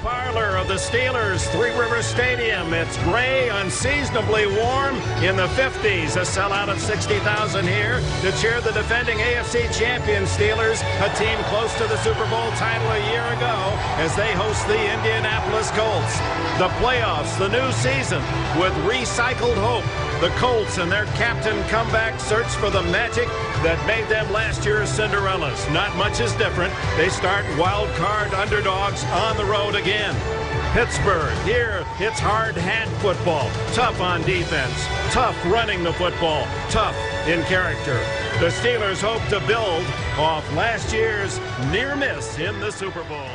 parlor of the Steelers, Three Rivers Stadium. It's gray, unseasonably warm in the 50s. A sellout of 60,000 here to cheer the defending AFC champion Steelers, a team close to the Super Bowl title a year ago, as they host the Indianapolis Colts. The playoffs, the new season, with recycled hope. The Colts and their captain comeback search for the magic that made them last year's Cinderellas. Not much is different. They start wild-card underdogs on the road again. Pittsburgh, here it's hard hat football. Tough on defense, tough running the football, tough in character. The Steelers hope to build off last year's near miss in the Super Bowl.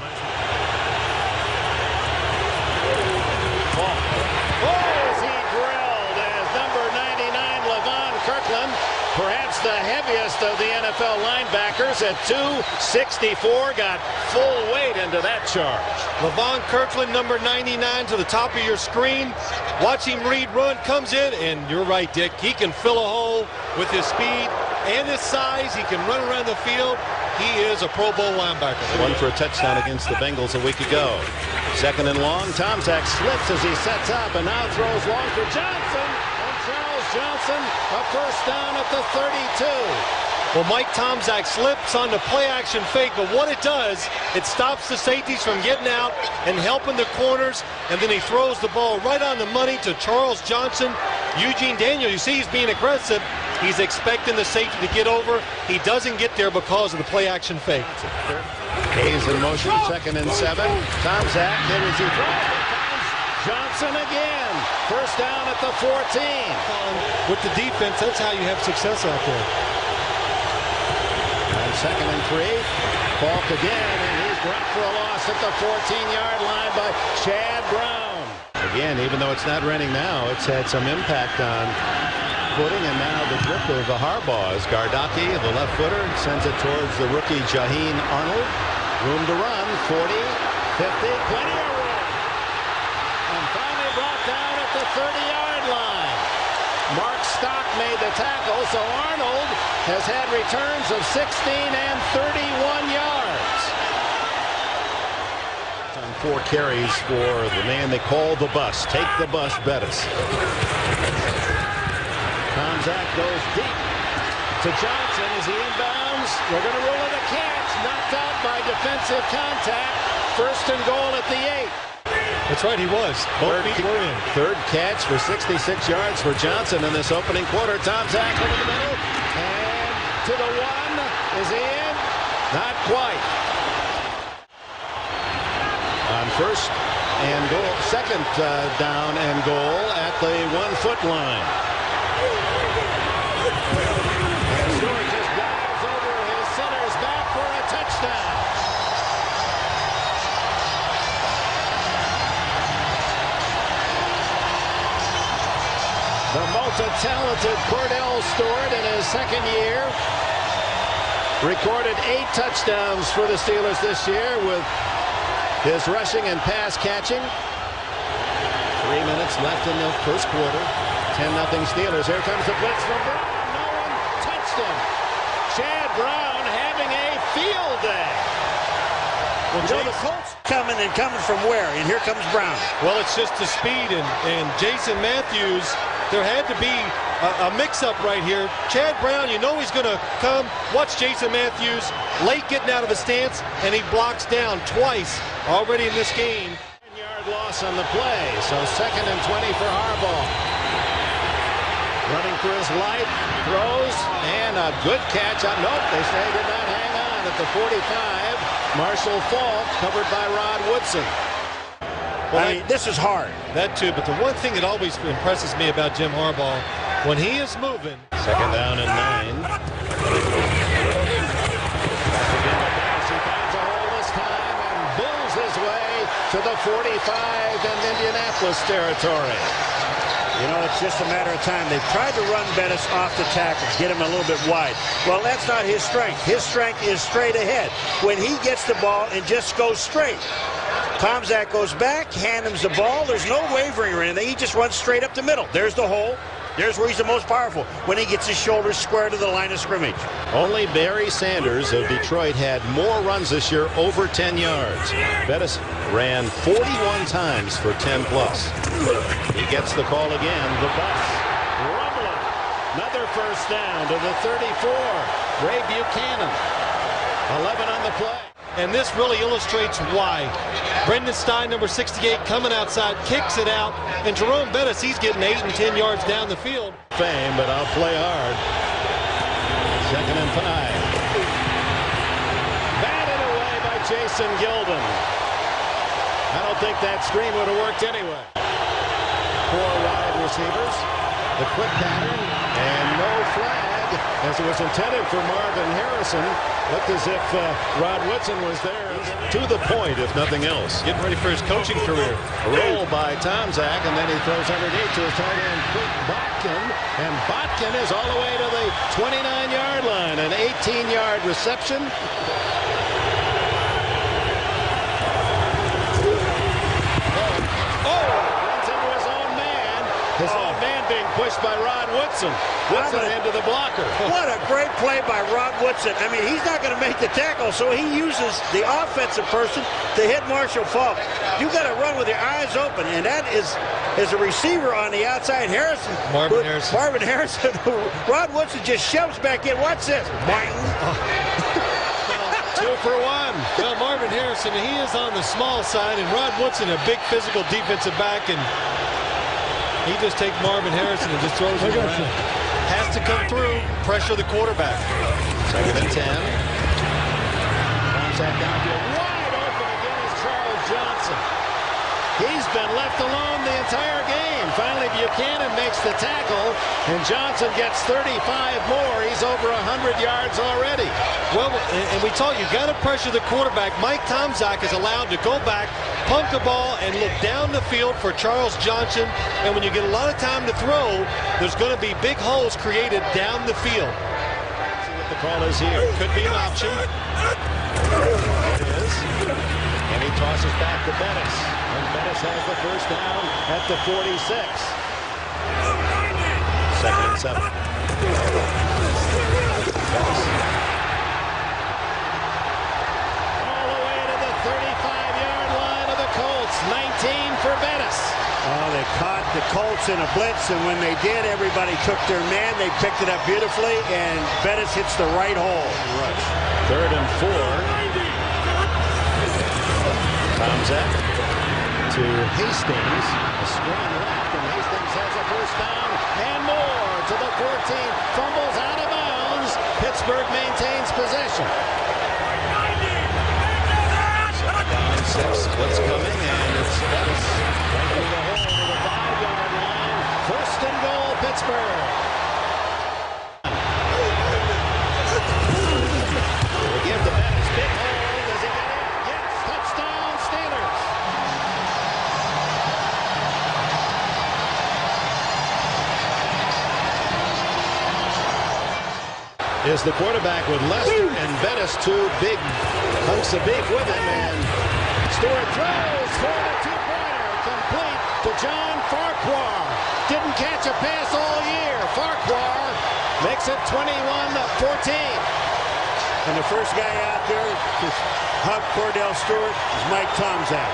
Perhaps the heaviest of the NFL linebackers at 264, got full weight into that charge. Levon Kirkland, number 99, to the top of your screen. Watch him read, run, comes in, and you're right, Dick. He can fill a hole with his speed and his size. He can run around the field. He is a Pro Bowl linebacker. One for a touchdown against the Bengals a week ago. Second and long. Tomczak slips as he sets up and now throws long for Johnson. Johnson, a first down at the 32. Well, Mike Tomczak slips on the play-action fake, but what it does, it stops the safeties from getting out and helping the corners, and then he throws the ball right on the money to Charles Johnson. Eugene Daniel, you see he's being aggressive. He's expecting the safety to get over. He doesn't get there because of the play-action fake. Hayes in motion, second and 7. Tomczak, then as he throws. Johnson again. First down at the 14. With the defense, that's how you have success out there. And second and 3. Falk again, and he's dropped for a loss at the 14-yard line by Chad Brown. Again, even though it's not raining now, it's had some impact on footing, and now the grip of Harbaugh as Gardocki, the left footer, sends it towards the rookie Jaheen Arnold. Room to run, 40, 50, plenty of room. Brought down at the 30-yard line. Mark Stock made the tackle, so Arnold has had returns of 16 and 31 yards. On 4 carries for the man they call the Bus. Take the Bus, Bettis. Tomczak goes deep to Johnson as he inbounds. We're going to rule it a catch. Knocked out by defensive contact. First and goal at the 8. That's right, he was. Both feet were in. Third catch for 66 yards for Johnson in this opening quarter. Tomczak over the middle. And to the 1. Is he in? Not quite. On first and goal. Second down and goal at the 1-foot line. And Stewart just dives over his center's back for a touchdown. The multi-talented Kordell Stewart in his second year recorded 8 touchdowns for the Steelers this year with his rushing and pass catching. 3 minutes left in the first quarter. 10-0 Steelers. Here comes the blitz from Brown. No one touched him. Chad Brown having a field day. Well, you know, the Colts coming from where? And here comes Brown. Well, it's just the speed, and Jason Matthews. There had to be a mix-up right here. Chad Brown, you know he's going to come. Watch Jason Matthews late getting out of his stance, and he blocks down twice already in this game. 10-yard loss on the play, so second and 20 for Harbaugh. Running for his life, throws, and a good catch. Nope, they say he did not hang on at the 45. Marshall Falk covered by Rod Woodson. Well, I mean, this is hard. That too, but the one thing that always impresses me about Jim Harbaugh, when he is moving. Second down and 9. He finds a hole this time and bills his way to the 45 in Indianapolis territory. You know, it's just a matter of time. They've tried to run Bettis off the tackles, get him a little bit wide. Well, that's not his strength. His strength is straight ahead. When he gets the ball and just goes straight. Tomczak goes back, hand him the ball. There's no wavering or anything. He just runs straight up the middle. There's the hole. There's where he's the most powerful, when he gets his shoulders square to the line of scrimmage. Only Barry Sanders of Detroit had more runs this year over 10 yards. Bettis ran 41 times for 10+. He gets the call again. The Bus. Rumbling. Another first down to the 34. Ray Buchanan. 11 on the play. And this really illustrates why. Brendan Stein, number 68, coming outside, kicks it out. And Jerome Bettis, he's getting 8 and 10 yards down the field. Fame, but I'll play hard. 2nd and 5. Batted away by Jason Gilden. I don't think that screen would have worked anyway. 4 wide receivers. The quick pattern and no flag as it was intended for Marvin Harrison. Looked as if Rod Woodson was there. To the point, if nothing else. Getting ready for his coaching career. A roll by Tomczak, and then he throws underneath to his tight end, Quick Botkin. And Botkin is all the way to the 29-yard line. An 18-yard reception. His own man being pushed by Rod Woodson. Woodson into the blocker. What a great play by Rod Woodson. I mean, he's not going to make the tackle, so he uses the offensive person to hit Marshall Faulk. You got to run with your eyes open, and that is a receiver on the outside. Marvin Harrison. Rod Woodson just shoves back in. Watch this. Boing. 2 for 1. Well, Marvin Harrison, he is on the small side, and Rod Woodson, a big physical defensive back, and he just takes Marvin Harrison and just throws him around. Has to come through, pressure the quarterback. 2nd and 10. Tomczak downfield, wide open again is Charles Johnson. He's been left alone the entire game. Finally, Buchanan makes the tackle, and Johnson gets 35 more. He's over 100 yards already. Well, and we told you, got to pressure the quarterback. Mike Tomczak is allowed to go back, pump the ball, and look down the field for Charles Johnson. And when you get a lot of time to throw, there's going to be big holes created down the field. See what the call is here. Could be an option. It is. And he tosses back to Bettis. And Bettis has the first down at the 46. 2nd and 7. Bettis. All the way to the 35-yard line of the Colts. 19 for Bettis. Oh, they caught the Colts in a blitz, and when they did, everybody took their man. They picked it up beautifully, and Bettis hits the right hole. Rush. 3rd and 4. Tomczak to Hastings. A screen left, and Hastings has a first down and more to the 14. Fumbles out of bounds. Pittsburgh maintains possession. 6. What's coming, and it's Bettis right through the hole to the 5-yard line. 1st and goal, Pittsburgh. They give the Bettis big hole. Does he get it? Yes. Touchdown, Steelers. Is the quarterback with Lester and Bettis, 2 big hunks of beef with him, and Stewart throws for the 2-pointer, complete to John Farquhar. Didn't catch a pass all year. Farquhar makes it 21-14. And the first guy out there to hug Kordell Stewart is Mike Tomczak.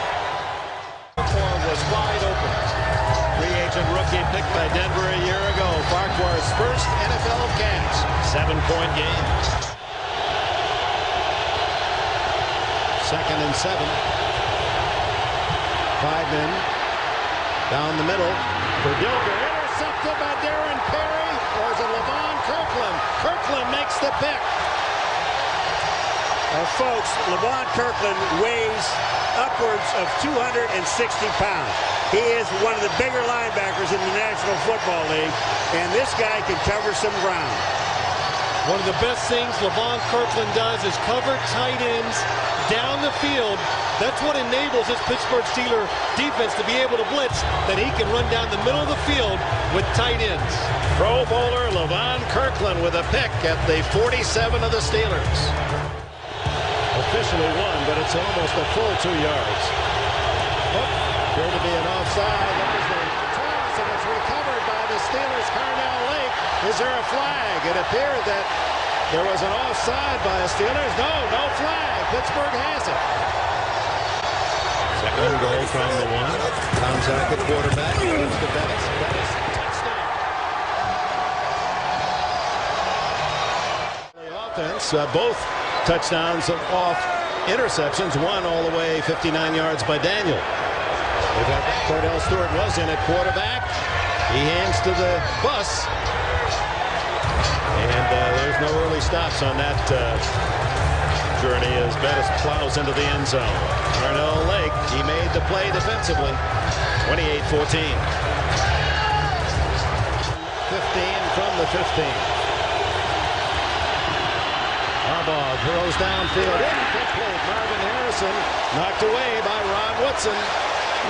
Farquhar was wide open. Free agent rookie picked by Denver a year ago. Farquhar's first NFL catch. 7-point game. 2nd and 7. 5 men. Down the middle. Verdilker intercepted by Darren Perry. Or is it Levon Kirkland? Kirkland makes the pick. Folks, Levon Kirkland weighs upwards of 260 pounds. He is one of the bigger linebackers in the National Football League, and this guy can cover some ground. One of the best things Levon Kirkland does is cover tight ends down the field. That's what enables this Pittsburgh Steelers defense to be able to blitz, that he can run down the middle of the field with tight ends. Pro Bowler Levon Kirkland with a pick at the 47 of the Steelers. Officially won, but it's almost a full 2 yards. Oh, appeared to be an offside. There's the toss, and it's recovered by the Steelers, Kordell Lake. Is there a flag? It appeared that there was an offside by the Steelers. No flag. Pittsburgh has it. Second goal from the one. Tomczak at quarterback. Goes to Bettis. Touchdown. The offense, both touchdowns off interceptions. One all the way 59 yards by Daniel. We've got Kordell Stewart was in at quarterback. He hands to the bus. And there's no early stops on that journey as Bettis plows into the end zone. Kordell Lake, he made the play defensively. 28-14. 15 from the 15. Harbaugh throws downfield. Incomplete. Marvin Harrison knocked away by Rod Woodson.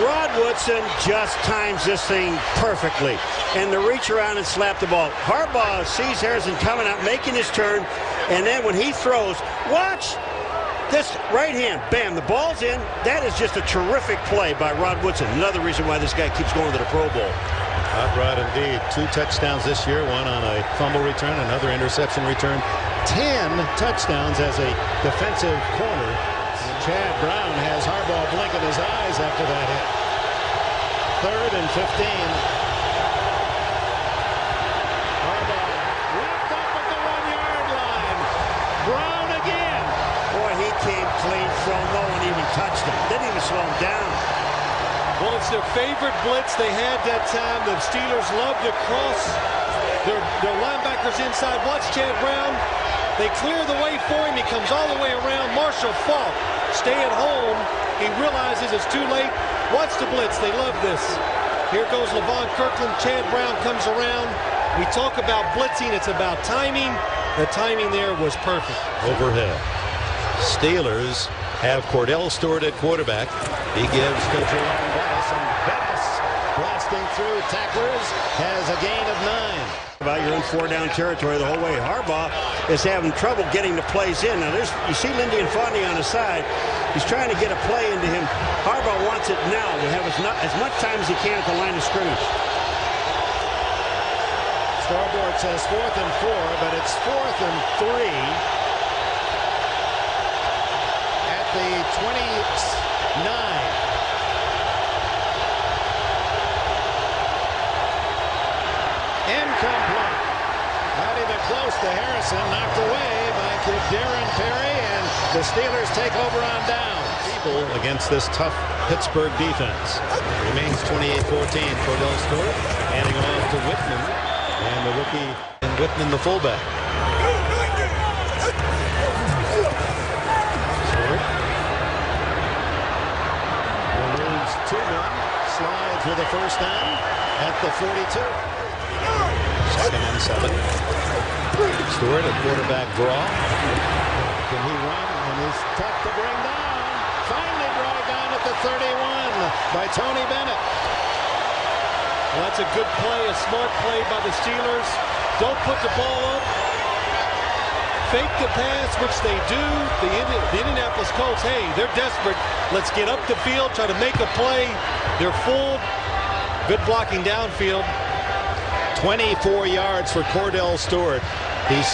Rod Woodson just times this thing perfectly. And the reach around and slap the ball. Harbaugh sees Harrison coming out, making his turn. And then when he throws, watch this right hand. Bam, the ball's in. That is just a terrific play by Rod Woodson. Another reason why this guy keeps going to the Pro Bowl. Hot Rod indeed. 2 touchdowns this year. One on a fumble return, another interception return. 10 touchdowns as a defensive corner. Chad Brown has Harbaugh blinking his eyes after that hit. 3rd and 15. Harbaugh wrapped up at the 1-yard line. Brown again. Boy, he came clean from. No one even touched him. Didn't even slow him down. Well, it's their favorite blitz they had that time. The Steelers love to cross their linebackers inside. Watch Chad Brown. They clear the way for him. He comes all the way around. Marshall Faulk, stay at home. He realizes it's too late. Watch the blitz. They love this. Here goes Levon Kirkland. Chad Brown comes around. We talk about blitzing. It's about timing. The timing there was perfect. Overhead. Steelers have Kordell Stewart at quarterback. He gives to Jerome Bettis, and Bettis blasting through tacklers has a gain of 9. About you're in 4-down territory the whole way. Harbaugh is having trouble getting the plays in. Now you see Lindy and Fondy on the side. He's trying to get a play into him. Harbaugh wants it now to have as much time as he can at the line of scrimmage. Scoreboard says 4th and 4, but it's 4th and 3 at the 29. Incomplete. Not even close to Harrison. Knocked away by Darren Perry, and the Steelers take over on down. People against this tough Pittsburgh defense. Remains 28-14. Kordell Stewart handing off to Whitman, and the rookie and Whitman the fullback. Stewart moves 2 men, slides with a first down at the 42. 2nd and 7. Stewart at quarterback draw. Can he run? And he's tough to bring down. Finally brought down at the 31 by Tony Bennett. Well, that's a good play, a smart play by the Steelers. Don't put the ball up. Fake the pass, which they do. The Indianapolis Colts, hey, they're desperate. Let's get up the field, try to make a play. They're full. Good blocking downfield. 24 yards for Kordell Stewart. He's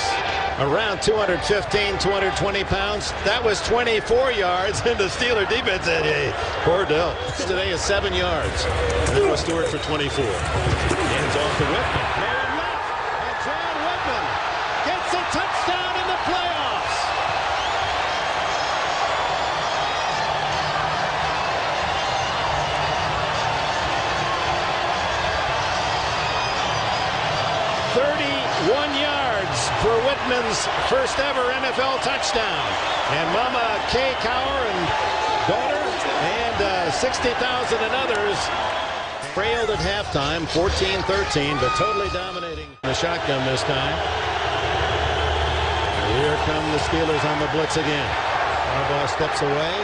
around 215, 220 pounds. That was 24 yards, and the Steeler defense said, hey, Kordell. Today is 7 yards. And that was Stewart for 24. Hands off to Whitman. Going left, and John Whitman gets a touchdown in the playoffs. For Whitman's first ever NFL touchdown. And Mama Kay Cower and daughter and 60,000 and others trailed at halftime 14-13, but totally dominating the shotgun this time. Here come the Steelers on the blitz again. Harbaugh steps away.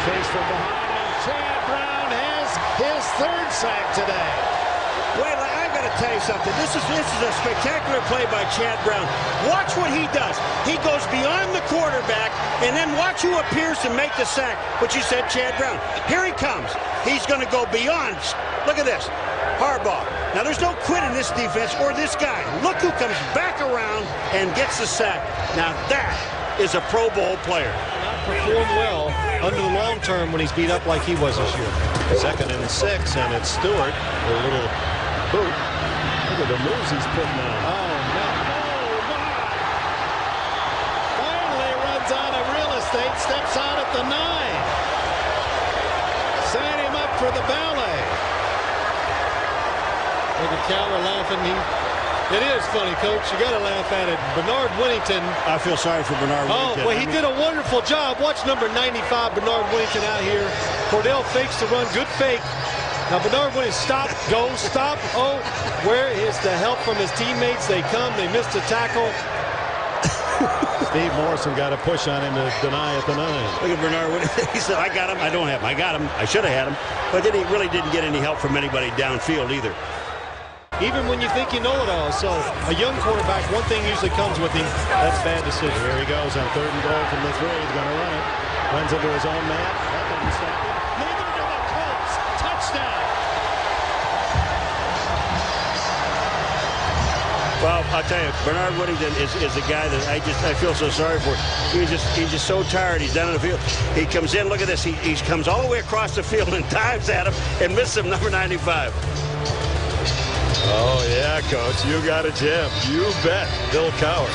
Chase from behind, and Chad Brown has his 3rd sack today. Wait, I got to tell you something. This is a spectacular play by Chad Brown. Watch what he does. He goes beyond the quarterback, and then watch who appears to make the sack. What you said, Chad Brown. Here he comes. He's going to go beyond. Look at this. Harbaugh Now, there's no quit in this defense or this guy. Look who comes back around and gets the sack. Now, that is a Pro Bowl player. Not performed well under the long term when he's beat up like he was this year. 2nd and 6, and it's Stewart. A little boot. Look at the moves he's putting on. Oh, no. Finally runs out of real estate, steps out at the 9. Set him up for the ballet. Look at Cowher laughing. It is funny, Coach. You got to laugh at it. Bernard Whittington. I feel sorry for Bernard Whittington. Oh, well, he did a wonderful job. Watch number 95, Bernard Whittington out here. Kordell fakes the run. Good fake. Now, Bernard Whittington, stop, go, stop. Oh, where is the help from his teammates? They come. They missed a tackle. Steve Morrison got a push on him to deny at the 9. Look at Bernard Whittington. He said, I got him. I don't have him. I got him. I should have had him. But then he really didn't get any help from anybody downfield either. Even when you think you know it all. So a young quarterback, one thing usually comes with him. That's bad decision. Here he goes on 3rd and goal from the 3. He's going to run it. Runs into his own man. That doesn't stop him. Neither do the Colts. Touchdown. Well, I'll tell you, Bernard Whittington is a guy that I feel so sorry for. He's just so tired. He's down on the field. He comes in. Look at this. He comes all the way across the field and dives at him and misses him, number 95. Oh, yeah, Coach. You got a gem. You bet. Bill Cowher.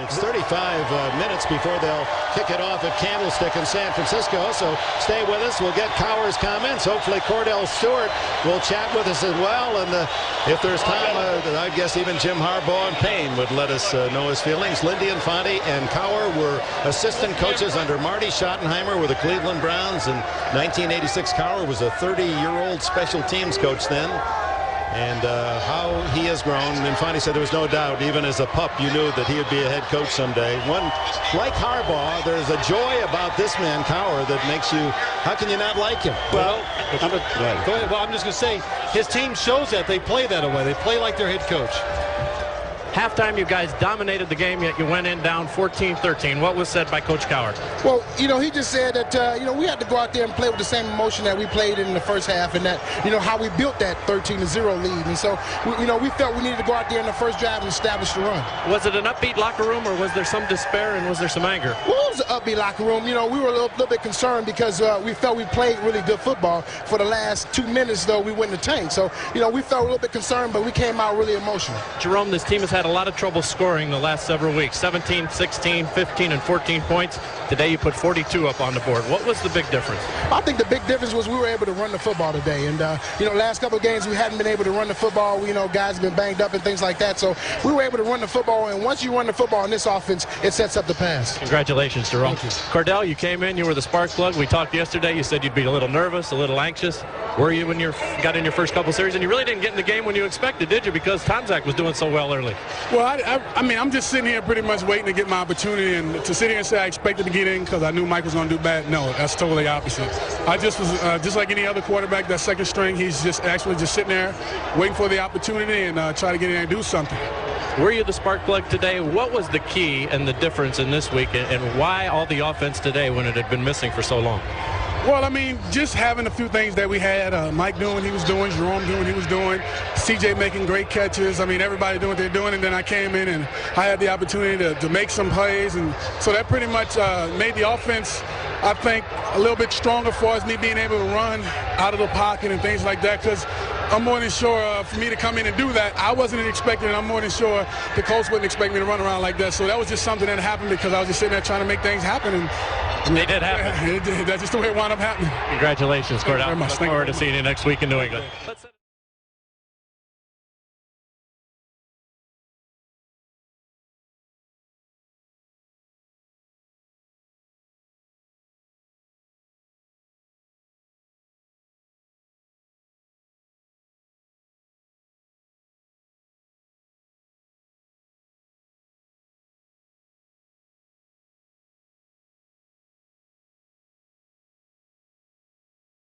It's 35 minutes before they'll kick it off at Candlestick in San Francisco. So stay with us. We'll get Cowher's comments. Hopefully Kordell Stewart will chat with us as well. And if there's time, I guess even Jim Harbaugh and Payne would let us know his feelings. Lindy Infante and Cowher were assistant coaches under Marty Schottenheimer with the Cleveland Browns. In 1986, Cowher was a 30-year-old special teams coach then. And how he has grown. And Infante said there was no doubt, even as a pup, you knew that he would be a head coach someday. One, like Harbaugh, there's a joy about this man, Cowher, that makes you, how can you not like him? Well, go ahead. Well, I'm just going to say, his team shows that. They play that way. They play like their head coach. Halftime, you guys dominated the game, yet you went in down 14-13. What was said by Coach Cowher? Well, he just said that, we had to go out there and play with the same emotion that we played in the first half, and that, how we built that 13-0 lead. And so, we felt we needed to go out there in the first drive and establish the run. Was it an upbeat locker room, or was there some despair, and was there some anger? Well, it was an upbeat locker room. We were a little bit concerned because we felt we played really good football. For the last 2 minutes, though, we went in the tank. So, we felt a little bit concerned, but we came out really emotional. Jerome, this team has had a lot of trouble scoring the last several weeks. 17, 16, 15, and 14 points. Today you put 42 up on the board. What was the big difference? I think the big difference was we were able to run the football today. And, last couple of games we hadn't been able to run the football. Guys have been banged up and things like that. So we were able to run the football. And once you run the football in this offense, it sets up the pass. Congratulations, Jerome. Kordell, you came in. You were the spark plug. We talked yesterday. You said you'd be a little nervous, a little anxious. Were you when you got in your first couple series? And you really didn't get in the game when you expected, did you? Because Tomczak was doing so well early. Well, I mean, I'm just sitting here pretty much waiting to get my opportunity, and to sit here and say I expected to get in because I knew Mike was going to do bad. No, that's totally opposite. I just was just like any other quarterback, that second string. He's just actually just sitting there waiting for the opportunity and try to get in and do something. Were you the spark plug today? What was the key and the difference in this week, and why all the offense today when it had been missing for so long? Well, I mean, just having a few things that we had, Mike doing what he was doing, Jerome doing what he was doing, CJ making great catches. I mean, everybody doing what they're doing, and then I came in and I had the opportunity to make some plays, and so that pretty much made the offense, I think, a little bit stronger for us, me being able to run out of the pocket and things like that, because I'm more than sure for me to come in and do that, I wasn't expecting it. I'm more than sure the Colts wouldn't expect me to run around like that. So that was just something that happened because I was just sitting there trying to make things happen. And they did happen. That's just the way it wound up happening. Congratulations, Kordell. Thank you very much. Look forward to seeing you next week in New England.